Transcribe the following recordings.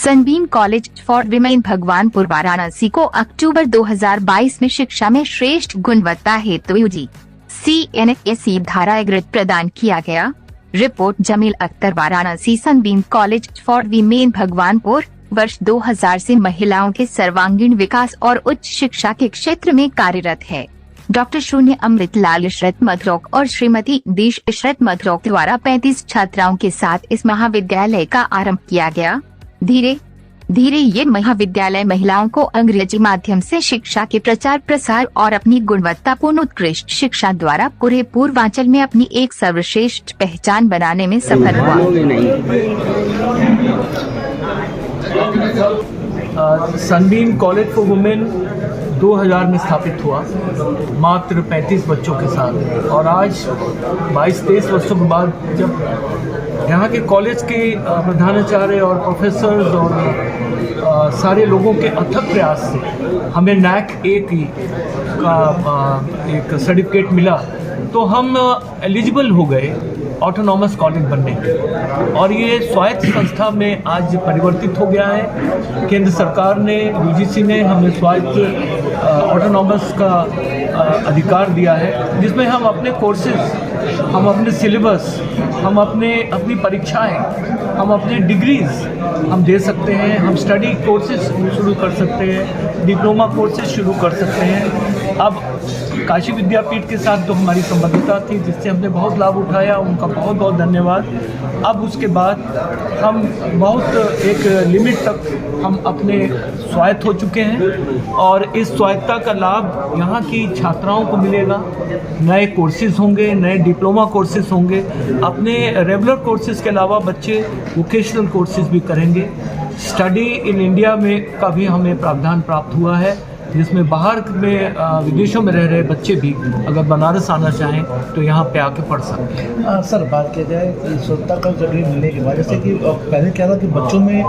Sunbeam College for Women Bhagwanpur Varanasi को अक्टूबर 2022 में शिक्षा में श्रेष्ठ गुणवत्ता हेतु UGC/NAC धारा ग्रेड प्रदान किया गया। Report Jamil Akhtar, Varanasi. Sunbeam College for Women Bhagwanpur वर्ष 2000 से महिलाओं के सर्वांगीण विकास और उच्च शिक्षा के क्षेत्र में कार्यरत है। डॉक्टर शून्य अमृतलाल इशरत मधरोक और श्रीमती देश इशरत मधरोक द्वारा 35 छात्राओं के साथ इस महाविद्यालय का आरंभ किया गया। धीरे धीरे ये महाविद्यालय महिलाओं को अंग्रेजी माध्यम से शिक्षा के प्रचार प्रसार और अपनी गुणवत्तापूर्ण उत्कृष्ट शिक्षा द्वारा पूरे पूर्वांचल में अपनी एक सर्वश्रेष्ठ पहचान बनाने में सफल हुआ। सनबीम कॉलेज फॉर वुमेन 2000 में स्थापित हुआ, मात्र 35 बच्चों के साथ, और आज 22-23 वर्षों के बाद जब यहाँ के कॉलेज के प्रधानाचार्य और प्रोफेसर्स और सारे लोगों के अथक प्रयास से हमें NAC A का एक सर्टिफिकेट मिला, तो हम एलिजिबल हो गए ऑटोनॉमस कॉलेज बनने के, और ये स्वायत्त संस्था में आज परिवर्तित हो गया है। केंद्र सरकार ने, UGC ने हमें स्वायत्त ऑटोनॉमस का अधिकार दिया है, जिसमें हम अपने कोर्सेज, हम अपने सिलेबस, हम अपनी परीक्षाएं, हम अपने डिग्रीज हम दे सकते हैं। हम स्टडी कोर्सेज शुरू कर सकते हैं, डिप्लोमा कोर्सेज शुरू कर सकते हैं। अब काशी विद्यापीठ के साथ जो हमारी संबद्धता थी, जिससे हमने बहुत लाभ उठाया, उनका बहुत बहुत धन्यवाद। अब उसके बाद हम बहुत एक लिमिट तक हम अपने स्वायत्त हो चुके हैं, और इस स्वायत्तता का लाभ यहाँ की छात्राओं को मिलेगा। नए कोर्सेज होंगे, नए डिप्लोमा कोर्सेज होंगे। अपने रेगुलर कोर्सेज के अलावा बच्चे वोकेशनल कोर्सेज भी करेंगे। स्टडी इन इंडिया में का भी हमें प्रावधान प्राप्त हुआ है, जिसमें बाहर में विदेशों में रह रहे बच्चे भी अगर बनारस आना चाहें तो यहाँ पे आके पढ़ सकते हैं। सर, बात किया जाए कि स्वतंत्रता का डिग्री मिलने के बाद, जैसे कि पहले क्या था कि बच्चों में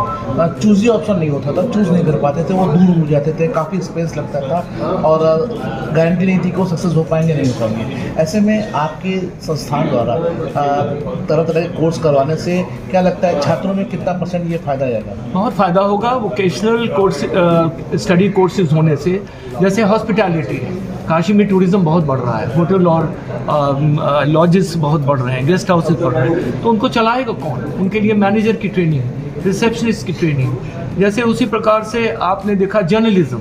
चूजी ऑप्शन नहीं होता था, चूज़ नहीं कर पाते थे, वो दूर हो जाते थे, काफ़ी स्पेस लगता था और गारंटी नहीं थी कि वो सक्सेस हो पाएंगे नहीं हो पाएंगे। ऐसे में आपके संस्थान द्वारा तरह तरह के कोर्स करवाने से क्या लगता है छात्रों में कितना % ये फ़ायदा जाएगा? बहुत फ़ायदा होगा। वोकेशनल कोर्स स्टडी कोर्सेज होने से, जैसे हॉस्पिटैलिटी, काशी में टूरिज़्म बहुत बढ़ रहा है, होटल और लॉजेस बहुत बढ़ रहे हैं, गेस्ट हाउसेस बढ़ रहे हैं, तो उनको चलाएगा कौन? उनके लिए मैनेजर की ट्रेनिंग, रिसेप्शनिस्ट की ट्रेनिंग। जैसे उसी प्रकार से आपने देखा जर्नलिज्म,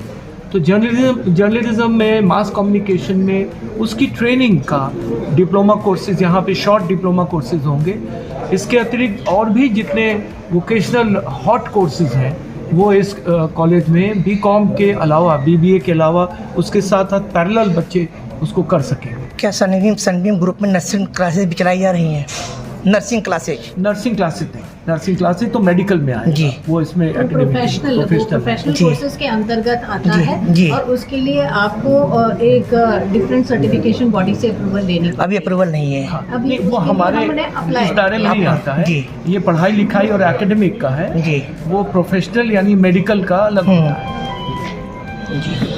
तो जर्नलिज्म में, मास कम्युनिकेशन में उसकी ट्रेनिंग का डिप्लोमा कोर्सेज यहाँ पे शॉर्ट डिप्लोमा कोर्सेज होंगे। इसके अतिरिक्त और भी जितने वोकेशनल हॉट कोर्सेज हैं वो इस कॉलेज में BCom के अलावा, BBA के अलावा उसके साथ साथ पैरेलल बच्चे उसको कर सकेंगे। क्या सनबीम ग्रुप में नर्सिंग क्लासेज भी चलाई जा रही हैं? नर्सिंग क्लासेज नहीं, नर्सिंग क्लासेज तो मेडिकल में आए जी, वो इसमें प्रोफेशनल कोर्सेज के अंतर्गत आता है जी। और उसके लिए आपको एक डिफरेंट सर्टिफिकेशन बॉडी से अप्रूवल लेनी पड़ेगी। अभी अप्रूवल नहीं है। हाँ, अभी वो हमारे इस दायरे में नहीं आता है। ये पढ़ाई लिखाई और एकेडमिक का है जी, वो प्रोफेशनल यानी मेडिकल का अलग होता है जी।